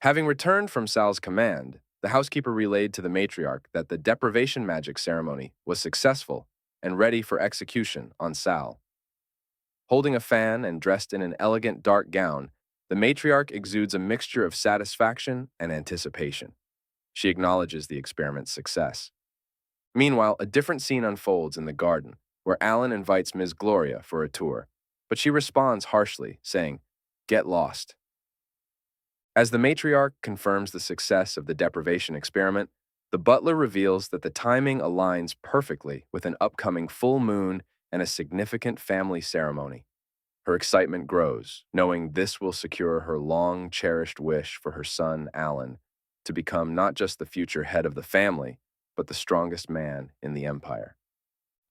Having returned from Sal's command, the housekeeper relayed to the matriarch that the deprivation magic ceremony was successful and ready for execution on Sal. Holding a fan and dressed in an elegant dark gown, the matriarch exudes a mixture of satisfaction and anticipation. She acknowledges the experiment's success. Meanwhile, a different scene unfolds in the garden, where Alan invites Ms. Gloria for a tour, but she responds harshly, saying, "Get lost." As the matriarch confirms the success of the deprivation experiment, the butler reveals that the timing aligns perfectly with an upcoming full moon and a significant family ceremony. Her excitement grows, knowing this will secure her long-cherished wish for her son, Alan, to become not just the future head of the family, but the strongest man in the empire.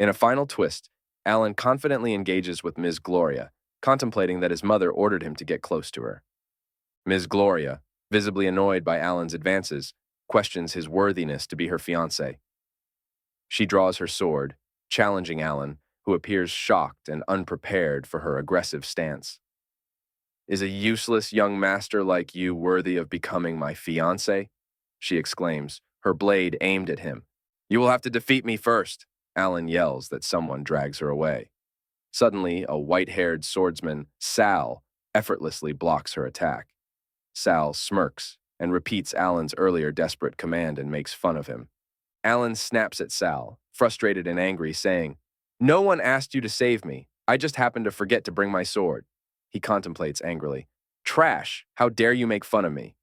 In a final twist, Alan confidently engages with Ms. Gloria, contemplating that his mother ordered him to get close to her. Ms. Gloria, visibly annoyed by Alan's advances, questions his worthiness to be her fiancé. She draws her sword, challenging Alan, who appears shocked and unprepared for her aggressive stance. "Is a useless young master like you worthy of becoming my fiancé?" she exclaims, her blade aimed at him. "You will have to defeat me first," Alan yells that someone drags her away. Suddenly, a white-haired swordsman, Sal, effortlessly blocks her attack. Sal smirks and repeats Alan's earlier desperate command and makes fun of him. Alan snaps at Sal, frustrated and angry, saying, "No one asked you to save me. I just happened to forget to bring my sword." He contemplates angrily. "Trash! How dare you make fun of me?"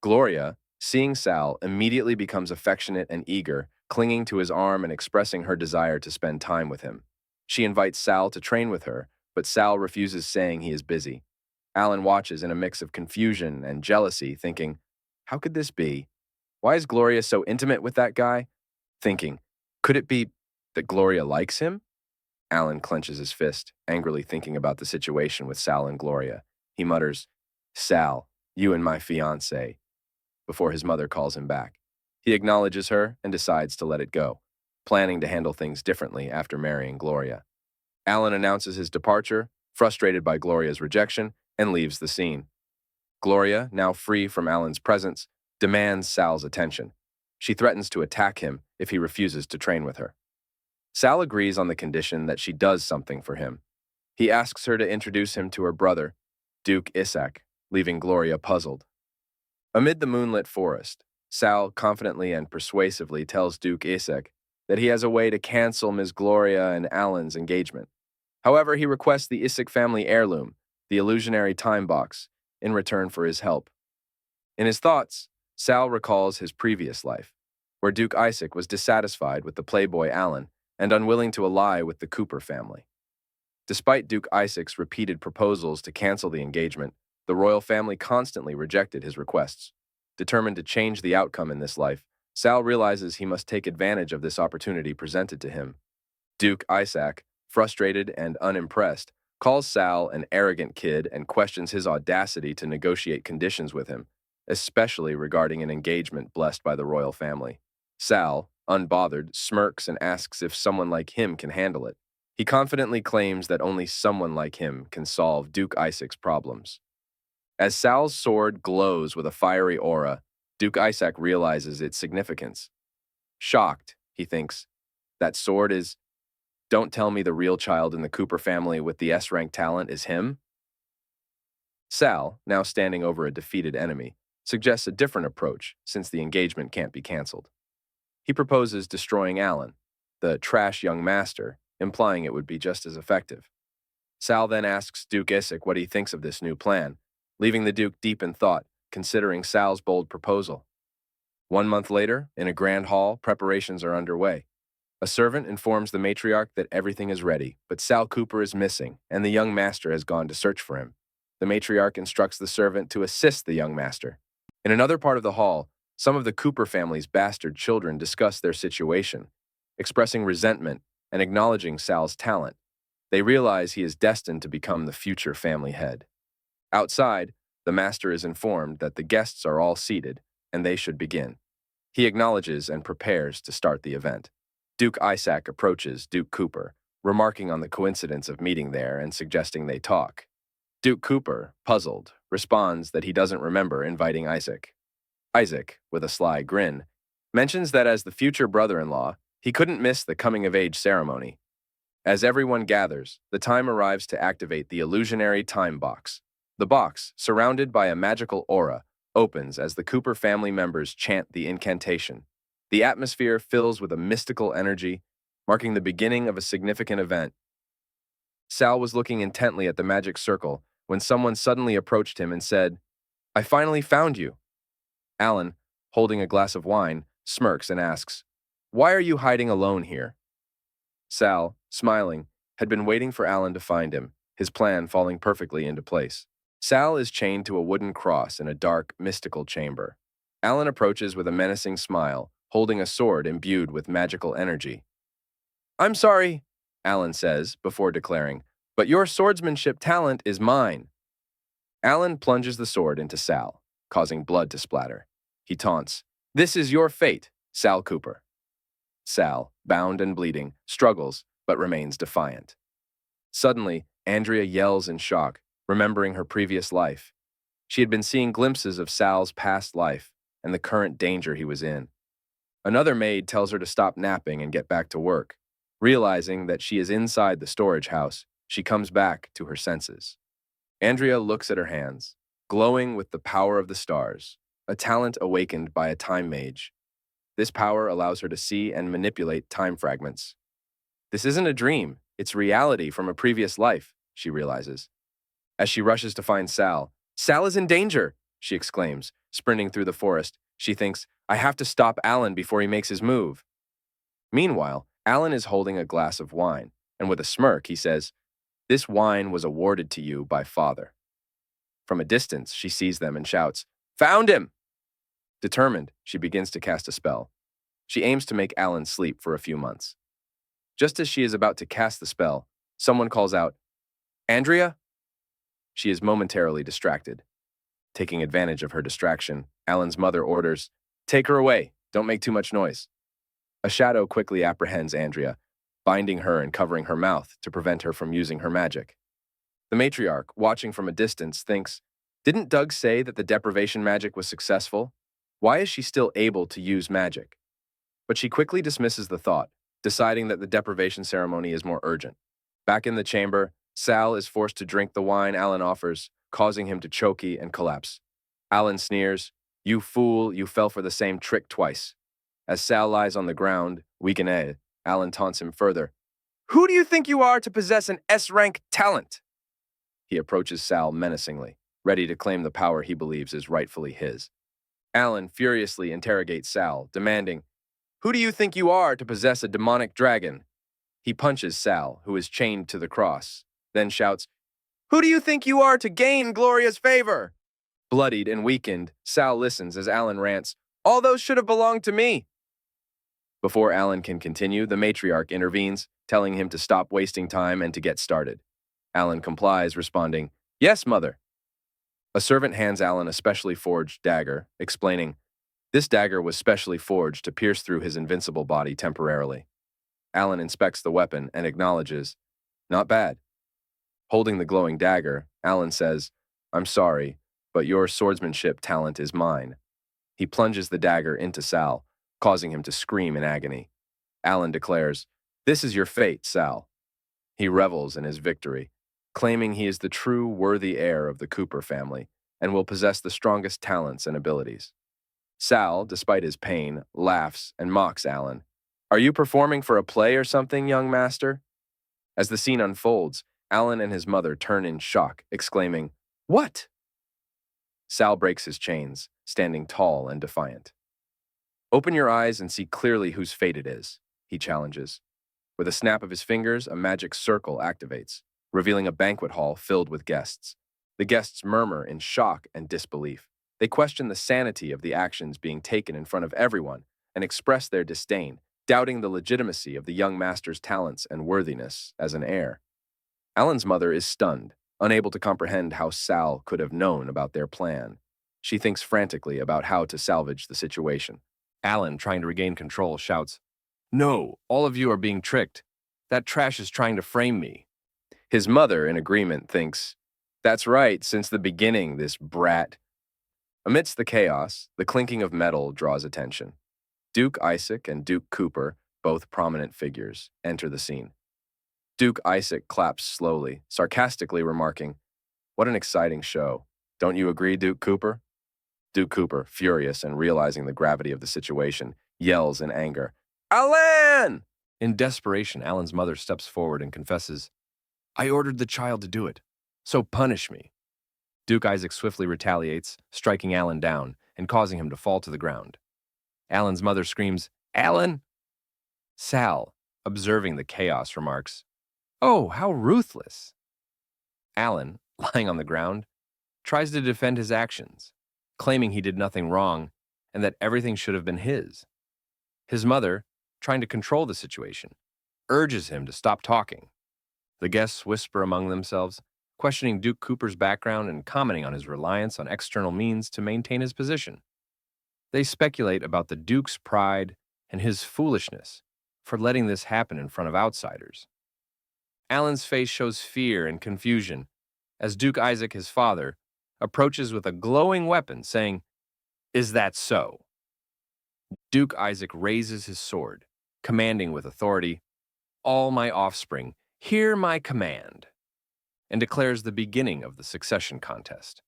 Gloria, seeing Sal, immediately becomes affectionate and eager, clinging to his arm and expressing her desire to spend time with him. She invites Sal to train with her, but Sal refuses, saying he is busy. Alan watches in a mix of confusion and jealousy, thinking, "How could this be? Why is Gloria so intimate with that guy?" Thinking, "Could it be that Gloria likes him?" Alan clenches his fist, angrily thinking about the situation with Sal and Gloria. He mutters, "Sal, you and my fiancé," before his mother calls him back. He acknowledges her and decides to let it go, planning to handle things differently after marrying Gloria. Alan announces his departure, frustrated by Gloria's rejection, and leaves the scene. Gloria, now free from Alan's presence, demands Sal's attention. She threatens to attack him if he refuses to train with her. Sal agrees on the condition that she does something for him. He asks her to introduce him to her brother, Duke Isaac, leaving Gloria puzzled. Amid the moonlit forest, Sal confidently and persuasively tells Duke Isaac that he has a way to cancel Ms. Gloria and Alan's engagement. However, he requests the Isaac family heirloom, the illusionary time box, in return for his help. In his thoughts, Sal recalls his previous life, where Duke Isaac was dissatisfied with the playboy Alan and unwilling to ally with the Cooper family. Despite Duke Isaac's repeated proposals to cancel the engagement, the royal family constantly rejected his requests. Determined to change the outcome in this life, Sal realizes he must take advantage of this opportunity presented to him. Duke Isaac, frustrated and unimpressed, calls Sal an arrogant kid and questions his audacity to negotiate conditions with him, especially regarding an engagement blessed by the royal family. Sal, unbothered, smirks and asks if someone like him can handle it. He confidently claims that only someone like him can solve Duke Isaac's problems. As Sal's sword glows with a fiery aura, Duke Isaac realizes its significance. Shocked, he thinks, "That sword is... Don't tell me the real child in the Cooper family with the S-rank talent is him?" Sal, now standing over a defeated enemy, suggests a different approach since the engagement can't be canceled. He proposes destroying Alan, the trash young master, implying it would be just as effective. Sal then asks Duke Isaac what he thinks of this new plan, leaving the Duke deep in thought, considering Sal's bold proposal. 1 month later, in a grand hall, preparations are underway. A servant informs the matriarch that everything is ready, but Sal Cooper is missing, and the young master has gone to search for him. The matriarch instructs the servant to assist the young master. In another part of the hall, some of the Cooper family's bastard children discuss their situation, expressing resentment and acknowledging Sal's talent. They realize he is destined to become the future family head. Outside, the master is informed that the guests are all seated, and they should begin. He acknowledges and prepares to start the event. Duke Isaac approaches Duke Cooper, remarking on the coincidence of meeting there and suggesting they talk. Duke Cooper, puzzled, responds that he doesn't remember inviting Isaac. Isaac, with a sly grin, mentions that as the future brother-in-law, he couldn't miss the coming-of-age ceremony. As everyone gathers, the time arrives to activate the illusionary time box. The box, surrounded by a magical aura, opens as the Cooper family members chant the incantation. The atmosphere fills with a mystical energy, marking the beginning of a significant event. Sal was looking intently at the magic circle when someone suddenly approached him and said, "I finally found you." Alan, holding a glass of wine, smirks and asks, "Why are you hiding alone here?" Sal, smiling, had been waiting for Alan to find him, his plan falling perfectly into place. Sal is chained to a wooden cross in a dark, mystical chamber. Alan approaches with a menacing smile, holding a sword imbued with magical energy. "I'm sorry," Alan says, before declaring, "but your swordsmanship talent is mine." Alan plunges the sword into Sal, causing blood to splatter. He taunts, "This is your fate, Sal Cooper." Sal, bound and bleeding, struggles, but remains defiant. Suddenly, Andrea yells in shock, remembering her previous life. She had been seeing glimpses of Sal's past life and the current danger he was in. Another maid tells her to stop napping and get back to work. Realizing that she is inside the storage house, she comes back to her senses. Andrea looks at her hands, glowing with the power of the stars, a talent awakened by a time mage. This power allows her to see and manipulate time fragments. This isn't a dream, it's reality from a previous life, she realizes. As she rushes to find Sal, "Sal is in danger!" she exclaims, sprinting through the forest. She thinks, "I have to stop Alan before he makes his move." Meanwhile, Alan is holding a glass of wine, and with a smirk, he says, "This wine was awarded to you by Father." From a distance, she sees them and shouts, "Found him!" Determined, she begins to cast a spell. She aims to make Alan sleep for a few months. Just as she is about to cast the spell, someone calls out, "Andrea?" She is momentarily distracted. Taking advantage of her distraction, Alan's mother orders, "Take her away, don't make too much noise." A shadow quickly apprehends Andrea, binding her and covering her mouth to prevent her from using her magic. The matriarch, watching from a distance, thinks, "Didn't Doug say that the deprivation magic was successful? Why is she still able to use magic?" But she quickly dismisses the thought, deciding that the deprivation ceremony is more urgent. Back in the chamber, Sal is forced to drink the wine Alan offers, causing him to choky and collapse. Alan sneers, "You fool, you fell for the same trick twice." As Sal lies on the ground, weak and dead, Alan taunts him further. "Who do you think you are to possess an S-rank talent?" He approaches Sal menacingly, ready to claim the power he believes is rightfully his. Alan furiously interrogates Sal, demanding, "Who do you think you are to possess a demonic dragon?" He punches Sal, who is chained to the cross, then shouts, "Who do you think you are to gain Gloria's favor?" Bloodied and weakened, Sal listens as Alan rants, "All those should have belonged to me." Before Alan can continue, the matriarch intervenes, telling him to stop wasting time and to get started. Alan complies, responding, "Yes, mother." A servant hands Alan a specially forged dagger, explaining, "This dagger was specially forged to pierce through his invincible body temporarily." Alan inspects the weapon and acknowledges, "Not bad." Holding the glowing dagger, Alan says, "I'm sorry, but your swordsmanship talent is mine." He plunges the dagger into Sal, causing him to scream in agony. Alan declares, "This is your fate, Sal." He revels in his victory, claiming he is the true worthy heir of the Cooper family and will possess the strongest talents and abilities. Sal, despite his pain, laughs and mocks Alan. "Are you performing for a play or something, young master?" As the scene unfolds, Alan and his mother turn in shock, exclaiming, "What?" Sal breaks his chains, standing tall and defiant. "Open your eyes and see clearly whose fate it is," he challenges. With a snap of his fingers, a magic circle activates, revealing a banquet hall filled with guests. The guests murmur in shock and disbelief. They question the sanity of the actions being taken in front of everyone and express their disdain, doubting the legitimacy of the young master's talents and worthiness as an heir. Alan's mother is stunned, unable to comprehend how Sal could have known about their plan. She thinks frantically about how to salvage the situation. Alan, trying to regain control, shouts, "No, all of you are being tricked. That trash is trying to frame me." His mother, in agreement, thinks, That's right, since the beginning, this brat. Amidst the chaos, the clinking of metal draws attention. Duke Isaac and Duke Cooper, both prominent figures, enter the scene. Duke Isaac claps slowly, sarcastically remarking, "What an exciting show. Don't you agree, Duke Cooper?" Duke Cooper, furious and realizing the gravity of the situation, yells in anger, "Alan!" In desperation, Alan's mother steps forward and confesses, "I ordered the child to do it, so punish me." Duke Isaac swiftly retaliates, striking Alan down and causing him to fall to the ground. Alan's mother screams, "Alan!" Sal, observing the chaos, remarks, "Oh, how ruthless." Alan, lying on the ground, tries to defend his actions, claiming he did nothing wrong and that everything should have been his. His mother, trying to control the situation, urges him to stop talking. The guests whisper among themselves, questioning Duke Cooper's background and commenting on his reliance on external means to maintain his position. They speculate about the Duke's pride and his foolishness for letting this happen in front of outsiders. Alan's face shows fear and confusion as Duke Isaac, his father, approaches with a glowing weapon, saying, "Is that so?" Duke Isaac raises his sword, commanding with authority, "All my offspring, hear my command," and declares the beginning of the succession contest,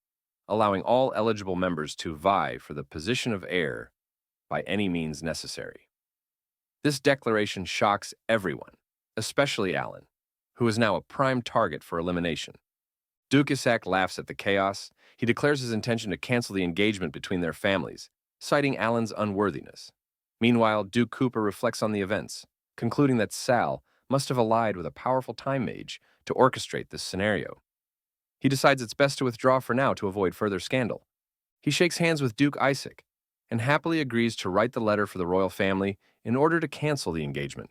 allowing all eligible members to vie for the position of heir by any means necessary. This declaration shocks everyone, especially Alan, who is now a prime target for elimination. Duke Isaac laughs at the chaos. He declares his intention to cancel the engagement between their families, citing Alan's unworthiness. Meanwhile, Duke Cooper reflects on the events, concluding that Sal must have allied with a powerful time mage to orchestrate this scenario. He decides it's best to withdraw for now to avoid further scandal. He shakes hands with Duke Isaac and happily agrees to write the letter for the royal family in order to cancel the engagement.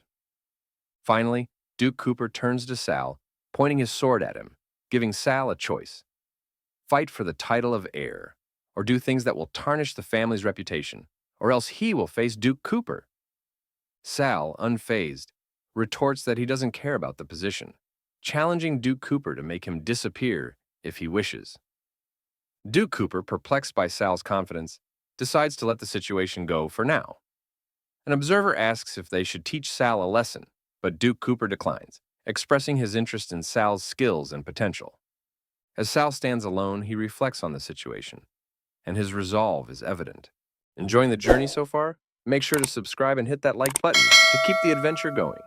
Finally, Duke Cooper turns to Sal, pointing his sword at him, giving Sal a choice: fight for the title of heir, or do things that will tarnish the family's reputation, or else he will face Duke Cooper. Sal, unfazed, retorts that he doesn't care about the position, challenging Duke Cooper to make him disappear if he wishes. Duke Cooper, perplexed by Sal's confidence, decides to let the situation go for now. An observer asks if they should teach Sal a lesson, but Duke Cooper declines, expressing his interest in Sal's skills and potential. As Sal stands alone, he reflects on the situation, and his resolve is evident. Enjoying the journey so far? Make sure to subscribe and hit that like button to keep the adventure going.